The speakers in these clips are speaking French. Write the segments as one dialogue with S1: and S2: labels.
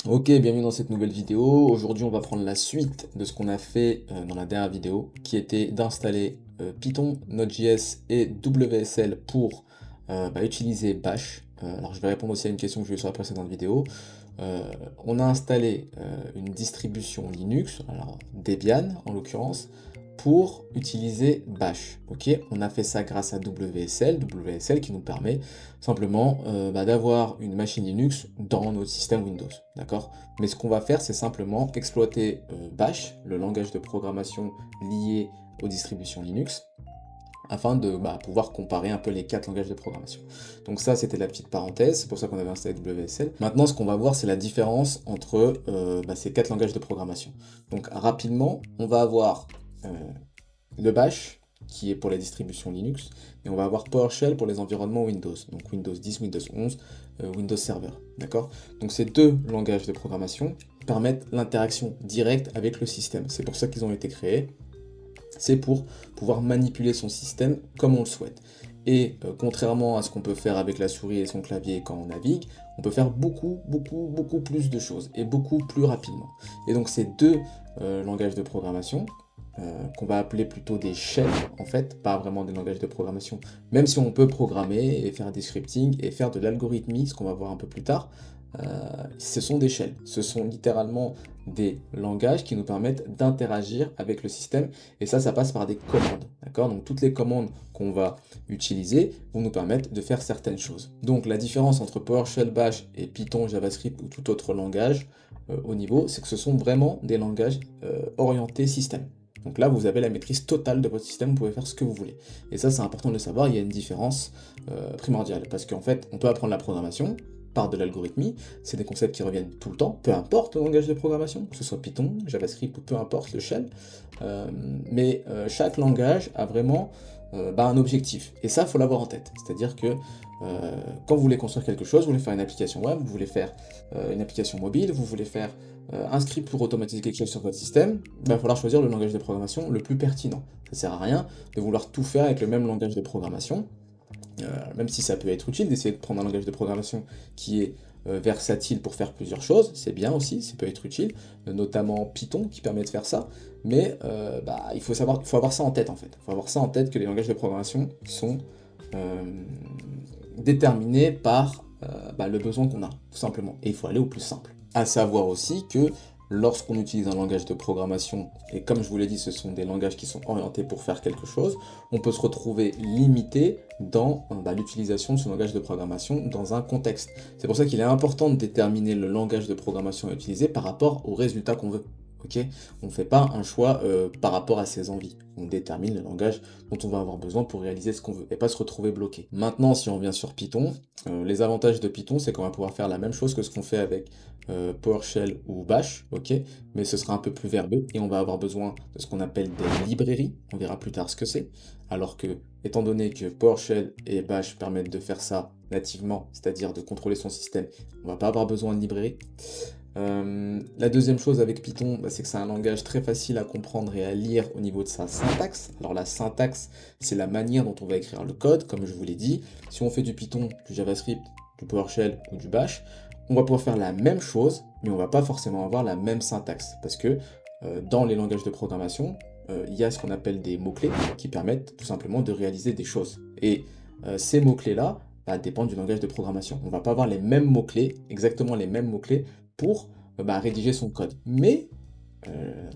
S1: Ok, bienvenue dans cette nouvelle vidéo. Aujourd'hui, on va prendre la suite de ce qu'on a fait dans la dernière vidéo, qui était d'installer Python, Node.js et WSL pour utiliser Bash. Alors, je vais répondre aussi à une question que j'ai eue sur la précédente vidéo. On a installé une distribution Linux, alors Debian en l'occurrence, pour utiliser Bash. Ok, on a fait ça grâce à WSL qui nous permet simplement d'avoir une machine Linux dans notre système Windows. D'accord? Mais ce qu'on va faire, c'est simplement exploiter Bash, le langage de programmation lié aux distributions Linux, afin de pouvoir comparer un peu les quatre langages de programmation. Donc ça, c'était la petite parenthèse, c'est pour ça qu'on avait installé WSL. Maintenant, ce qu'on va voir, c'est la différence entre ces quatre langages de programmation. Donc rapidement, on va avoir euh, le Bash, qui est pour les distributions Linux, et on va avoir PowerShell pour les environnements Windows, donc Windows 10, Windows 11, Windows Server, d'accord? Donc ces deux langages de programmation permettent l'interaction directe avec le système. C'est pour ça qu'ils ont été créés. C'est pour pouvoir manipuler son système comme on le souhaite. Et contrairement à ce qu'on peut faire avec la souris et son clavier quand on navigue, on peut faire beaucoup plus de choses et beaucoup plus rapidement. Et donc ces deux langages de programmation, qu'on va appeler plutôt des shells en fait, pas vraiment des langages de programmation, même si on peut programmer et faire des scripting et faire de l'algorithmie, ce qu'on va voir un peu plus tard, ce sont des shells, ce sont littéralement des langages qui nous permettent d'interagir avec le système, et ça passe par des commandes, d'accord? Donc toutes les commandes qu'on va utiliser vont nous permettre de faire certaines choses. Donc la différence entre PowerShell, Bash et Python, JavaScript ou tout autre langage au niveau, c'est que ce sont vraiment des langages orientés système. Donc là, vous avez la maîtrise totale de votre système, vous pouvez faire ce que vous voulez. Et ça, c'est important de le savoir, il y a une différence primordiale, parce qu'en fait, on peut apprendre la programmation par de l'algorithmie, c'est des concepts qui reviennent tout le temps, peu importe le langage de programmation, que ce soit Python, JavaScript ou peu importe le shell, mais chaque langage a vraiment un objectif, et ça, il faut l'avoir en tête. C'est-à-dire que quand vous voulez construire quelque chose, vous voulez faire une application web, vous voulez faire une application mobile, vous voulez faire un script pour automatiser quelque chose sur votre système, il va falloir choisir le langage de programmation le plus pertinent. Ça sert à rien de vouloir tout faire avec le même langage de programmation, même si ça peut être utile d'essayer de prendre un langage de programmation qui est versatile pour faire plusieurs choses, c'est bien aussi, ça peut être utile, notamment Python qui permet de faire ça, mais il faut avoir ça en tête en fait. Il faut avoir ça en tête que les langages de programmation sont euh, déterminés par le besoin qu'on a, tout simplement. Et il faut aller au plus simple. À savoir aussi que lorsqu'on utilise un langage de programmation, et comme je vous l'ai dit, ce sont des langages qui sont orientés pour faire quelque chose, on peut se retrouver limité dans l'utilisation de ce langage de programmation dans un contexte. C'est pour ça qu'il est important de déterminer le langage de programmation à utiliser par rapport au résultat qu'on veut. Okay, on ne fait pas un choix par rapport à ses envies. On détermine le langage dont on va avoir besoin pour réaliser ce qu'on veut et pas se retrouver bloqué. Maintenant, si on revient sur Python, les avantages de Python, c'est qu'on va pouvoir faire la même chose que ce qu'on fait avec PowerShell ou Bash, ok, mais ce sera un peu plus verbeux et on va avoir besoin de ce qu'on appelle des librairies. On verra plus tard ce que c'est. Alors que, étant donné que PowerShell et Bash permettent de faire ça nativement, c'est-à-dire de contrôler son système, on va pas avoir besoin de librairie. La deuxième chose avec Python, c'est que c'est un langage très facile à comprendre et à lire au niveau de sa syntaxe. Alors la syntaxe, c'est la manière dont on va écrire le code, comme je vous l'ai dit. Si on fait du Python, du JavaScript, du PowerShell ou du Bash, on va pouvoir faire la même chose, mais on va pas forcément avoir la même syntaxe. Parce que dans les langages de programmation, il y a ce qu'on appelle des mots-clés qui permettent tout simplement de réaliser des choses. Et ces mots-clés-là dépendent du langage de programmation. On va pas avoir les mêmes mots-clés, exactement les mêmes mots-clés, pour rédiger son code. Mais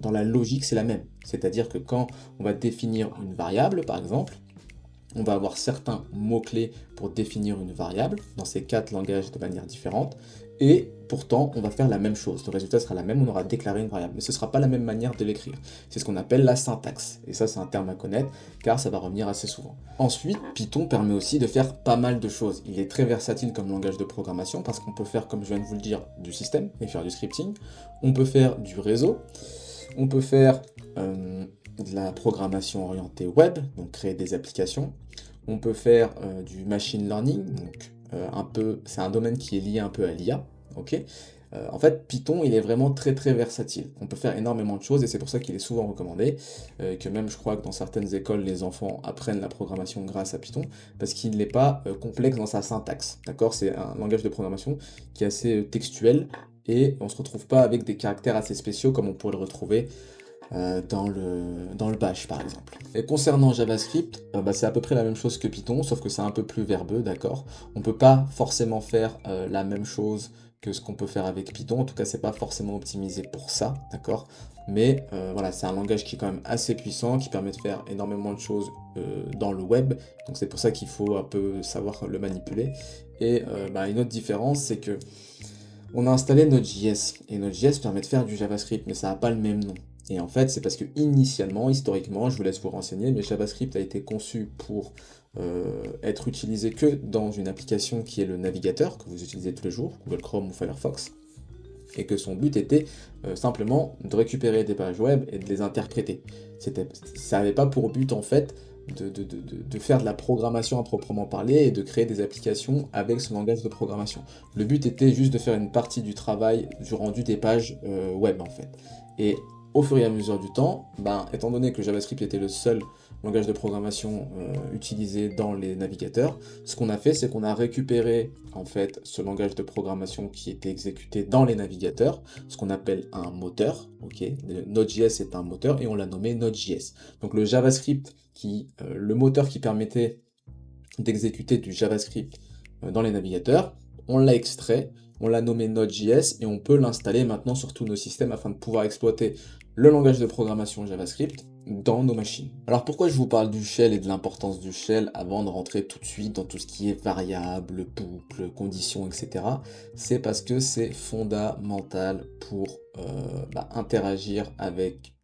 S1: dans la logique, c'est la même. C'est-à-dire que quand on va définir une variable, par exemple, on va avoir certains mots-clés pour définir une variable dans ces quatre langages de manière différente, et pourtant on va faire la même chose. Le résultat sera la même, on aura déclaré une variable, mais ce ne sera pas la même manière de l'écrire. C'est ce qu'on appelle la syntaxe, et ça c'est un terme à connaître, car ça va revenir assez souvent. Ensuite, Python permet aussi de faire pas mal de choses. Il est très versatile comme langage de programmation, parce qu'on peut faire, comme je viens de vous le dire, du système, et faire du scripting, on peut faire du réseau, on peut faire de la programmation orientée web, donc créer des applications. On peut faire du machine learning, donc c'est un domaine qui est lié un peu à l'IA, ok. En fait, Python, il est vraiment très versatile. On peut faire énormément de choses et c'est pour ça qu'il est souvent recommandé, que même je crois que dans certaines écoles, les enfants apprennent la programmation grâce à Python, parce qu'il n'est pas complexe dans sa syntaxe, d'accord? C'est un langage de programmation qui est assez textuel, et on se retrouve pas avec des caractères assez spéciaux comme on pourrait le retrouver dans le bash par exemple. Et concernant JavaScript, bah, c'est à peu près la même chose que Python, sauf que c'est un peu plus verbeux, d'accord? On peut pas forcément faire la même chose que ce qu'on peut faire avec Python, en tout cas c'est pas forcément optimisé pour ça, d'accord? Mais voilà, c'est un langage qui est quand même assez puissant, qui permet de faire énormément de choses dans le web, donc c'est pour ça qu'il faut un peu savoir le manipuler. Et bah, une autre différence, c'est que on a installé Node.js, et Node.js permet de faire du JavaScript, mais ça n'a pas le même nom. Et en fait, c'est parce que initialement, historiquement, je vous laisse vous renseigner, mais JavaScript a été conçu pour être utilisé que dans une application qui est le navigateur, que vous utilisez tous les jours, Google Chrome ou Firefox, et que son but était simplement de récupérer des pages web et de les interpréter. Ça n'avait pas pour but en fait de faire de la programmation à proprement parler et de créer des applications avec ce langage de programmation. Le but était juste de faire une partie du travail du rendu des pages web en fait. Et au fur et à mesure du temps, ben, étant donné que JavaScript était le seul langage de programmation utilisé dans les navigateurs, ce qu'on a fait, c'est qu'on a récupéré en fait ce langage de programmation qui était exécuté dans les navigateurs, ce qu'on appelle un moteur, ok? Node.js est un moteur et on l'a nommé Node.js. Donc le JavaScript, le moteur qui permettait d'exécuter du JavaScript dans les navigateurs, on l'a extrait, on l'a nommé Node.js et on peut l'installer maintenant sur tous nos systèmes afin de pouvoir exploiter le langage de programmation JavaScript dans nos machines. Alors pourquoi je vous parle du shell et de l'importance du shell avant de rentrer tout de suite dans tout ce qui est variable, boucle, conditions, etc. C'est parce que c'est fondamental pour interagir avec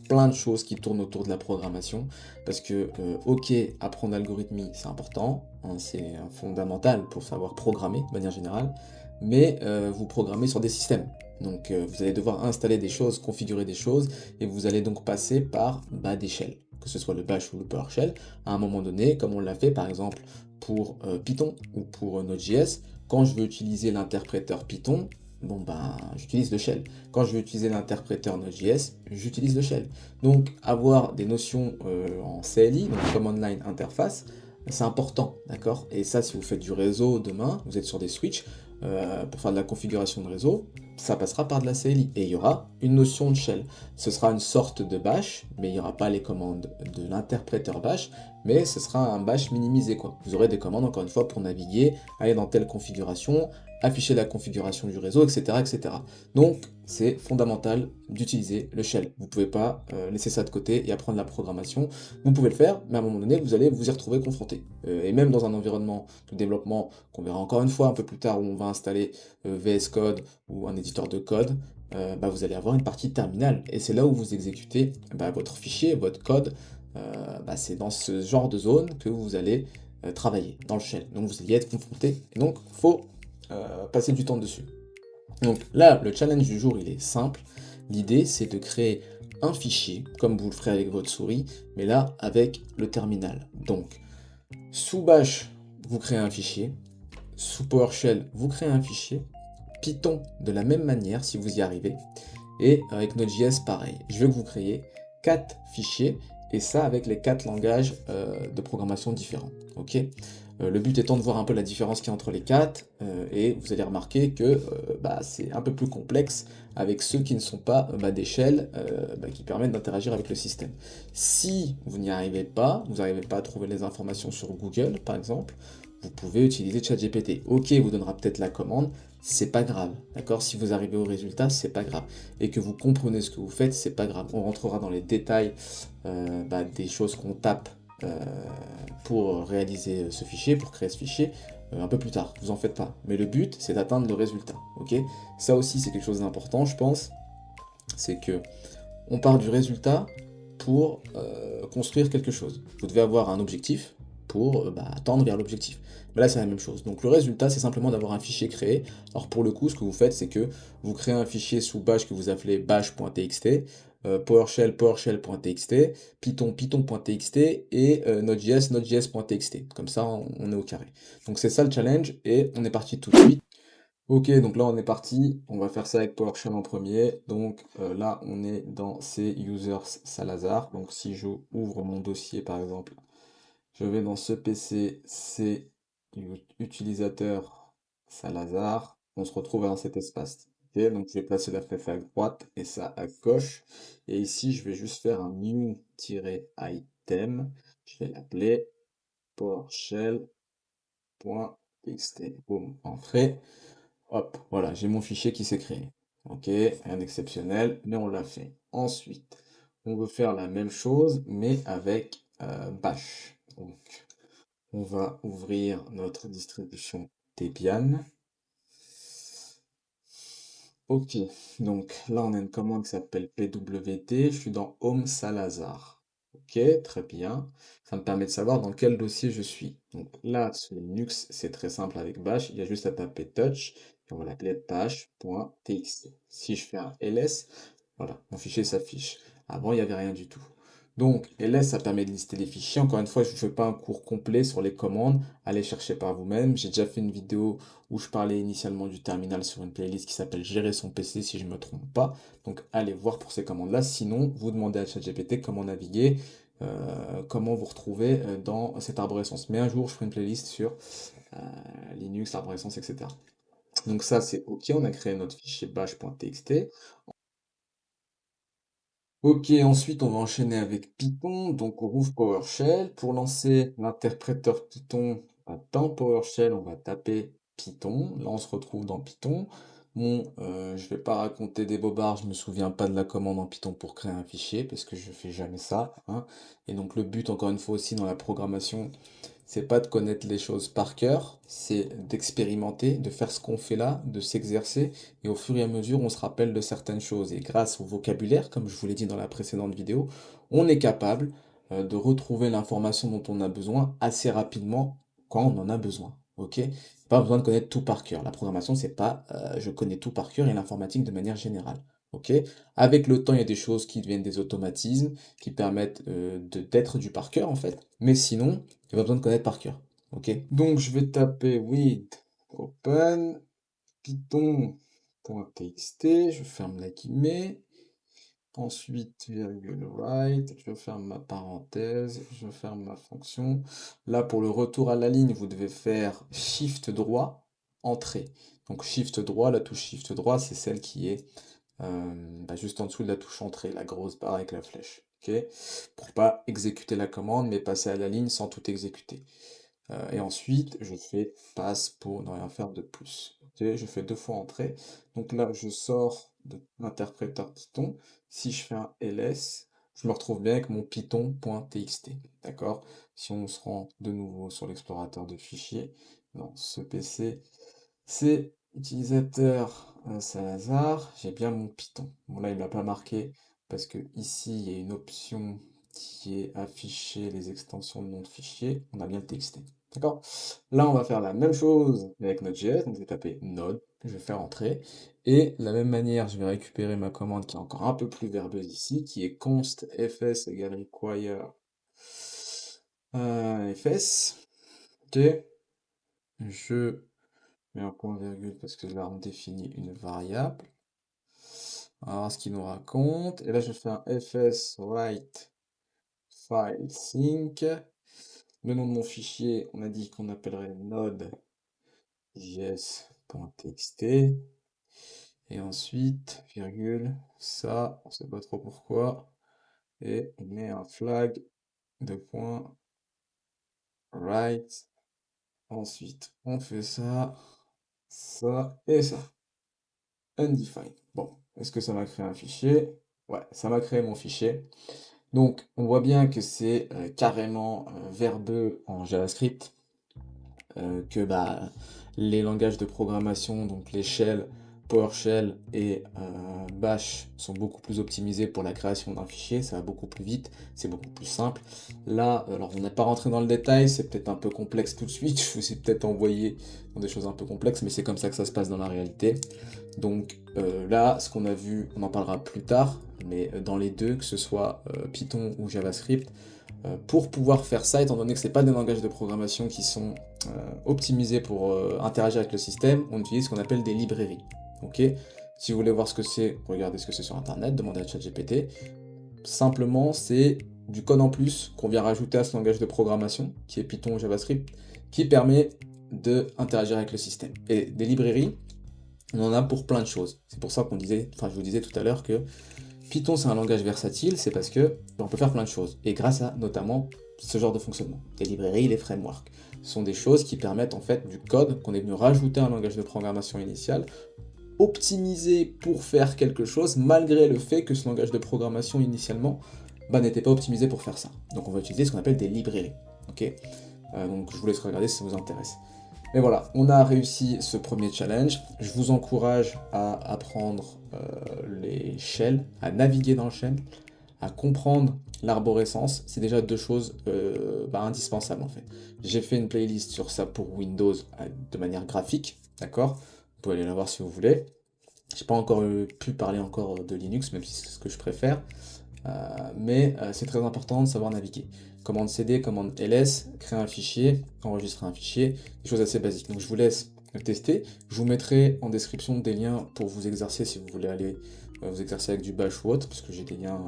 S1: plein de choses qui tournent autour de la programmation. Parce que, ok, apprendre l'algorithmie, c'est important, hein, c'est fondamental pour savoir programmer de manière générale, mais vous programmez sur des systèmes. Donc vous allez devoir installer des choses, configurer des choses, et vous allez donc passer par des shells, que ce soit le bash ou le PowerShell, à un moment donné, comme on l'a fait par exemple pour Python ou pour Node.js. Quand je veux utiliser l'interpréteur Python, bon ben j'utilise le shell. Quand je veux utiliser l'interpréteur Node.js, j'utilise le shell. Donc avoir des notions en CLI, donc Command Line Interface, c'est important, d'accord? Et ça, si vous faites du réseau demain, vous êtes sur des switches, pour faire de la configuration de réseau, ça passera par de la CLI. Et il y aura une notion de shell. Ce sera une sorte de bash, mais il n'y aura pas les commandes de l'interpréteur bash, mais ce sera un bash minimisé, quoi. Vous aurez des commandes, encore une fois, pour naviguer, aller dans telle configuration, afficher la configuration du réseau, etc. etc. Donc, c'est fondamental d'utiliser le shell. Vous ne pouvez pas laisser ça de côté et apprendre la programmation. Vous pouvez le faire, mais à un moment donné, vous allez vous y retrouver confronté. Et même dans un environnement de développement qu'on verra encore une fois un peu plus tard, où on va installer VS Code ou un éditeur de code, vous allez avoir une partie terminale. Et c'est là où vous exécutez votre fichier, votre code. C'est dans ce genre de zone que vous allez travailler, dans le shell. Donc vous allez être confronté. Et donc, il faut passer du temps dessus. Donc là, le challenge du jour, il est simple. L'idée, c'est de créer un fichier, comme vous le ferez avec votre souris, mais là, avec le terminal. Donc, sous Bash, vous créez un fichier. Sous PowerShell, vous créez un fichier. Python, de la même manière, si vous y arrivez. Et avec Node.js, pareil. Je veux que vous créiez 4 fichiers, et ça avec les 4 langages de programmation différents. Ok. Le but étant de voir un peu la différence qu'il y a entre les 4, et vous allez remarquer que c'est un peu plus complexe avec ceux qui ne sont pas des shells qui permettent d'interagir avec le système. Si vous n'y arrivez pas, vous n'arrivez pas à trouver les informations sur Google, par exemple, vous pouvez utiliser ChatGPT. Ok, vous donnera peut-être la commande, c'est pas grave, d'accord? Si vous arrivez au résultat, c'est pas grave. Et que vous comprenez ce que vous faites, c'est pas grave. On rentrera dans les détails des choses qu'on tape pour réaliser ce fichier, pour créer ce fichier, un peu plus tard, vous en faites pas. Mais le but, c'est d'atteindre le résultat, ok? Ça aussi, c'est quelque chose d'important, je pense, c'est que on part du résultat pour construire quelque chose. Vous devez avoir un objectif pour tendre vers l'objectif. Mais là, c'est la même chose. Donc le résultat, c'est simplement d'avoir un fichier créé. Alors pour le coup, ce que vous faites, c'est que vous créez un fichier sous bash que vous appelez bash.txt, PowerShell, PowerShell.txt, Python, Python.txt et Node.js, Node.js.txt. Comme ça, on est au carré. Donc c'est ça le challenge et on est parti tout de suite. Ok, donc là on est parti, on va faire ça avec PowerShell en premier. Donc là on est dans C users Salazar. Donc si je ouvre mon dossier par exemple, je vais dans ce PC C utilisateur Salazar. on se retrouve dans cet espace. Ok, donc je vais placer la flèche à droite et ça à gauche. Et ici, je vais juste faire un new-item. Je vais l'appeler PowerShell.txt. Boum, entrée. Hop, voilà, j'ai mon fichier qui s'est créé. Ok, rien d'exceptionnel, mais on l'a fait. Ensuite, on veut faire la même chose, mais avec Bash. Donc, on va ouvrir notre distribution Debian. Ok, donc là on a une commande qui s'appelle pwd, je suis dans Home Salazar. Ok, très bien. Ça me permet de savoir dans quel dossier je suis. Donc là, sur Linux, c'est très simple avec Bash, il y a juste à taper touch, et on va l'appeler bash.txt. Si je fais un ls, voilà, mon fichier s'affiche. Avant, il n'y avait rien du tout. Donc, ls, ça permet de lister les fichiers. Encore une fois, je ne fais pas un cours complet sur les commandes. Allez chercher par vous-même. J'ai déjà fait une vidéo où je parlais initialement du terminal sur une playlist qui s'appelle Gérer son PC si je ne me trompe pas. Donc allez voir pour ces commandes-là. Sinon, vous demandez à ChatGPT comment naviguer, comment vous retrouver dans cette arborescence. Mais un jour, je ferai une playlist sur Linux, arborescence, etc. Donc ça, c'est OK. On a créé notre fichier bash.txt. Ok, ensuite on va enchaîner avec Python. Donc on rouvre PowerShell. Pour lancer l'interpréteur Python dans PowerShell, on va taper Python. Là on se retrouve dans Python. Bon, je vais pas raconter des bobards, je me souviens pas de la commande en Python pour créer un fichier, parce que je fais jamais ça, hein. Et donc le but, encore une fois aussi dans la programmation, c'est pas de connaître les choses par cœur, c'est d'expérimenter, de faire ce qu'on fait là, de s'exercer, et au fur et à mesure, on se rappelle de certaines choses. Et grâce au vocabulaire, comme je vous l'ai dit dans la précédente vidéo, on est capable de retrouver l'information dont on a besoin assez rapidement quand on en a besoin. Ok? Pas besoin de connaître tout par cœur. La programmation, c'est pas je connais tout par cœur et l'informatique de manière générale. Ok? Avec le temps, il y a des choses qui deviennent des automatismes, qui permettent d'être du par cœur en fait. Mais sinon, il n'y a pas besoin de connaître par cœur. Ok? Donc je vais taper with open python.txt, je ferme la guillemets. Ensuite, virgule right, je ferme ma parenthèse, je ferme ma fonction. Là, pour le retour à la ligne, vous devez faire Shift droit, entrée. Donc Shift droit, la touche Shift droit, c'est celle qui est juste en dessous de la touche entrée, la grosse barre avec la flèche. Ok? Pour pas exécuter la commande, mais passer à la ligne sans tout exécuter. Et ensuite, je fais passe pour ne rien faire de plus. Ok, je fais deux fois entrée. Donc là, je sors de l'interpréteur Python. Si je fais un ls, je me retrouve bien avec mon python.txt. D'accord? Si on se rend de nouveau sur l'explorateur de fichiers, dans ce PC, c'est utilisateur Salazar, j'ai bien mon Python. Bon là, il ne m'a pas marqué parce que ici, il y a une option qui est afficher les extensions de nom de fichier. On a bien le TXT. D'accord? Là, on va faire la même chose avec Node.js. Donc, je vais taper Node, je vais faire entrer. Et de la même manière, je vais récupérer ma commande qui est encore un peu plus verbeuse ici, qui est const fs égale require fs. Ok. Je mets un point virgule parce que là, on définit une variable. On va voir ce qu'il nous raconte. Et là, je fais un fs write file sync. Le nom de mon fichier, on a dit qu'on appellerait node.js.txt. Et ensuite, virgule, ça, on sait pas trop pourquoi. Et on met un flag de point write. Ensuite, on fait ça, ça et ça. Undefined. Bon, est-ce que ça m'a créé un fichier? Ouais, ça m'a créé mon fichier. Donc, on voit bien que c'est carrément verbeux en JavaScript. Que bah, les langages de programmation, donc les shells, PowerShell et Bash sont beaucoup plus optimisés pour la création d'un fichier, ça va beaucoup plus vite, c'est beaucoup plus simple. Là, alors on n'est pas rentré dans le détail, c'est peut-être un peu complexe tout de suite, je vous ai peut-être envoyé dans des choses un peu complexes, mais c'est comme ça que ça se passe dans la réalité. Donc là, ce qu'on a vu, on en parlera plus tard, mais dans les deux, que ce soit Python ou JavaScript, pour pouvoir faire ça, étant donné que ce n'est pas des langages de programmation qui sont optimisés pour interagir avec le système, on utilise ce qu'on appelle des librairies. Ok? Si vous voulez voir ce que c'est, regardez ce que c'est sur internet, demandez à ChatGPT. Simplement, c'est du code en plus qu'on vient rajouter à ce langage de programmation, qui est Python ou JavaScript, qui permet d'interagir avec le système. Et des librairies, On en a pour plein de choses. C'est pour ça qu'on disait, enfin je vous disais tout à l'heure que Python c'est un langage versatile, c'est parce que on peut faire plein de choses. Et grâce à notamment ce genre de fonctionnement. Les librairies, les frameworks. Ce sont des choses qui permettent en fait du code qu'on est venu rajouter à un langage de programmation initial, optimisé pour faire quelque chose, malgré le fait que ce langage de programmation initialement n'était pas optimisé pour faire ça. Donc on va utiliser ce qu'on appelle des librairies. Ok. Donc je vous laisse regarder si ça vous intéresse. Mais voilà, on a réussi ce premier challenge. Je vous encourage à apprendre les shells, à naviguer dans le shell, à comprendre l'arborescence. C'est déjà deux choses indispensables en fait. J'ai fait une playlist sur ça pour Windows de manière graphique, d'accord? Vous pouvez aller la voir si vous voulez. J'ai pas encore pu parler encore de Linux, même si c'est ce que je préfère. Mais c'est très important de savoir naviguer. Commande CD, commande ls, créer un fichier, enregistrer un fichier, des choses assez basiques. Donc je vous laisse tester. Je vous mettrai en description des liens pour vous exercer si vous voulez aller vous exercer avec du bash ou autre, parce que j'ai des liens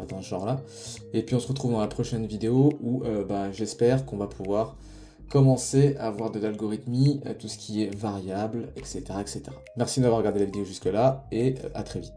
S1: dans ce genre-là. Et puis on se retrouve dans la prochaine vidéo où j'espère qu'on va pouvoir commencer à avoir de l'algorithmie, tout ce qui est variable, etc., etc. Merci d'avoir regardé la vidéo jusque-là et à très vite.